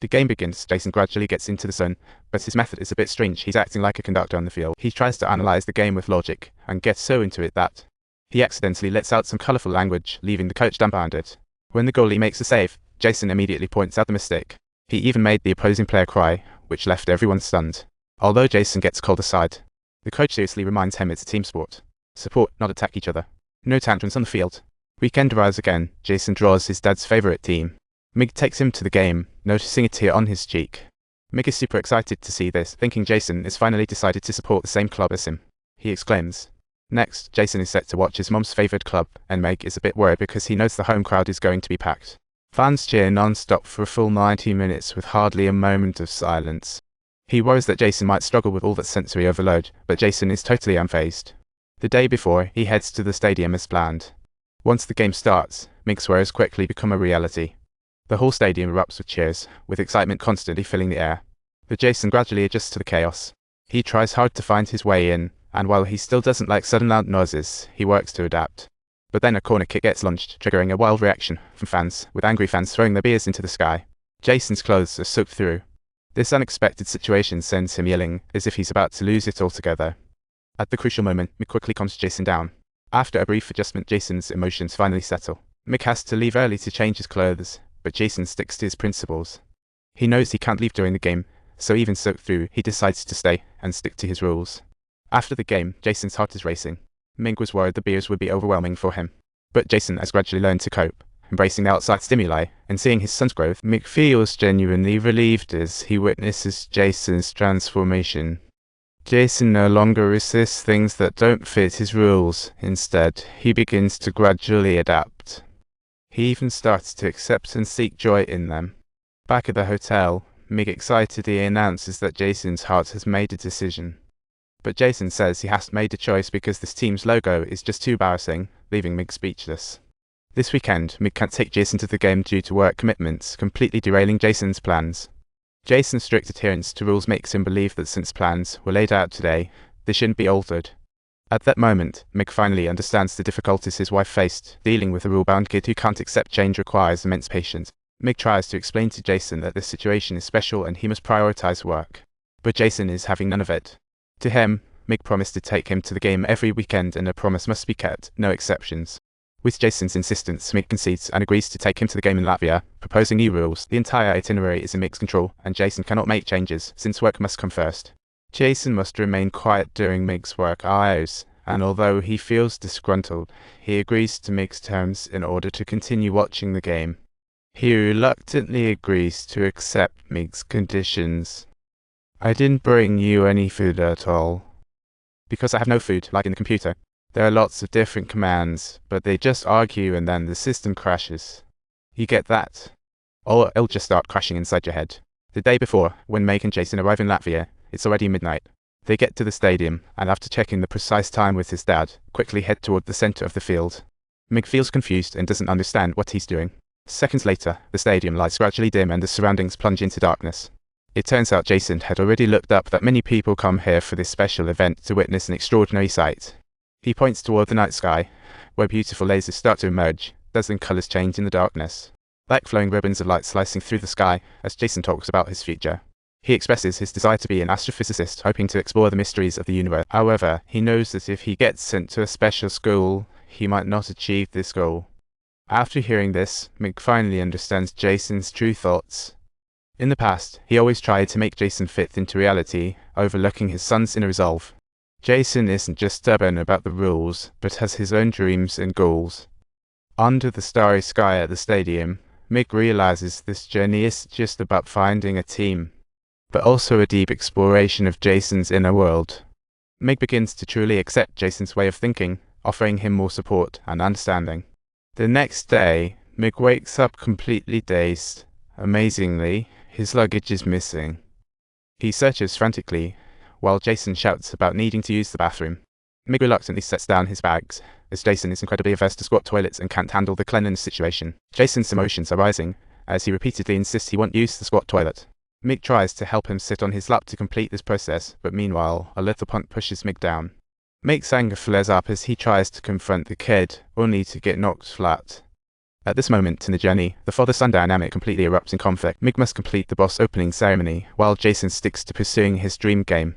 The game begins. Jason gradually gets into the zone, but his method is a bit strange. He's acting like a conductor on the field. He tries to analyze the game with logic, and gets so into it that he accidentally lets out some colorful language, leaving the coach dumbfounded. When the goalie makes a save, Jason immediately points out the mistake. He even made the opposing player cry, which left everyone stunned. Although Jason gets called aside, the coach seriously reminds him it's a team sport. Support, not attack each other. No tantrums on the field. Weekend arrives again. Jason draws his dad's favorite team. Mig takes him to the game, noticing a tear on his cheek. Mig is super excited to see this, thinking Jason is finally decided to support the same club as him. He exclaims. Next, Jason is set to watch his mom's favorite club, and Mig is a bit worried because he knows the home crowd is going to be packed. Fans cheer non-stop for a full 90 minutes with hardly a moment of silence. He worries that Jason might struggle with all that sensory overload, but Jason is totally unfazed. The day before, he heads to the stadium as planned. Once the game starts, Mig's swears quickly become a reality. The whole stadium erupts with cheers, with excitement constantly filling the air. But Jason gradually adjusts to the chaos. He tries hard to find his way in, and while he still doesn't like sudden loud noises, he works to adapt. But then a corner kick gets launched, triggering a wild reaction from fans, with angry fans throwing their beers into the sky. Jason's clothes are soaked through. This unexpected situation sends him yelling, as if he's about to lose it altogether. At the crucial moment, Mig quickly calms Jason down. After a brief adjustment, Jason's emotions finally settle. Mig has to leave early to change his clothes, but Jason sticks to his principles. He knows he can't leave during the game, so even soaked through, he decides to stay and stick to his rules. After the game, Jason's heart is racing. Mig was worried the beers would be overwhelming for him. But Jason has gradually learned to cope, embracing the outside stimuli, and seeing his son's growth. Mig feels genuinely relieved as he witnesses Jason's transformation. Jason no longer resists things that don't fit his rules. Instead, he begins to gradually adapt. He even starts to accept and seek joy in them. Back at the hotel, Mig excitedly announces that Jason's heart has made a decision. But Jason says he hasn't made a choice because this team's logo is just too embarrassing, leaving Mig speechless. This weekend, Mig can't take Jason to the game due to work commitments, completely derailing Jason's plans. Jason's strict adherence to rules makes him believe that since plans were laid out today, they shouldn't be altered. At that moment, Mig finally understands the difficulties his wife faced. Dealing with a rule-bound kid who can't accept change requires immense patience. Mig tries to explain to Jason that this situation is special and he must prioritize work. But Jason is having none of it. To him, Mig promised to take him to the game every weekend and a promise must be kept, no exceptions. With Jason's insistence, Mig concedes and agrees to take him to the game in Latvia, proposing new rules. The entire itinerary is in Mig's control, and Jason cannot make changes, since work must come first. Jason must remain quiet during Mig's work hours, and although he feels disgruntled, he agrees to Mig's terms in order to continue watching the game. He reluctantly agrees to accept Mig's conditions. I didn't bring you any food at all. Because I have no food, like in the computer. There are lots of different commands, but they just argue and then the system crashes. You get that? Or it'll just start crashing inside your head. The day before, when Meg and Jason arrive in Latvia, it's already midnight. They get to the stadium, and after checking the precise time with his dad, quickly head toward the center of the field. Mig feels confused and doesn't understand what he's doing. Seconds later, the stadium lights gradually dim and the surroundings plunge into darkness. It turns out Jason had already looked up that many people come here for this special event to witness an extraordinary sight. He points toward the night sky, where beautiful lasers start to emerge, dazzling colors change in the darkness. Like flowing ribbons of light slicing through the sky, as Jason talks about his future. He expresses his desire to be an astrophysicist, hoping to explore the mysteries of the universe. However, he knows that if he gets sent to a special school, he might not achieve this goal. After hearing this, Mig finally understands Jason's true thoughts. In the past, he always tried to make Jason fit into reality, overlooking his son's inner resolve. Jason isn't just stubborn about the rules, but has his own dreams and goals. Under the starry sky at the stadium, Mig realizes this journey isn't just about finding a team, but also a deep exploration of Jason's inner world. Mig begins to truly accept Jason's way of thinking, offering him more support and understanding. The next day, Mig wakes up completely dazed. Amazingly, his luggage is missing. He searches frantically, while Jason shouts about needing to use the bathroom. Mig reluctantly sets down his bags, as Jason is incredibly averse to squat toilets and can't handle the cleanliness situation. Jason's emotions are rising, as he repeatedly insists he won't use the squat toilet. Mig tries to help him sit on his lap to complete this process, but meanwhile, a little punt pushes Mig down. Mig's anger flares up as he tries to confront the kid, only to get knocked flat. At this moment in the journey, the father-son dynamic completely erupts in conflict. Mick must complete the boss opening ceremony, while Jason sticks to pursuing his dream game.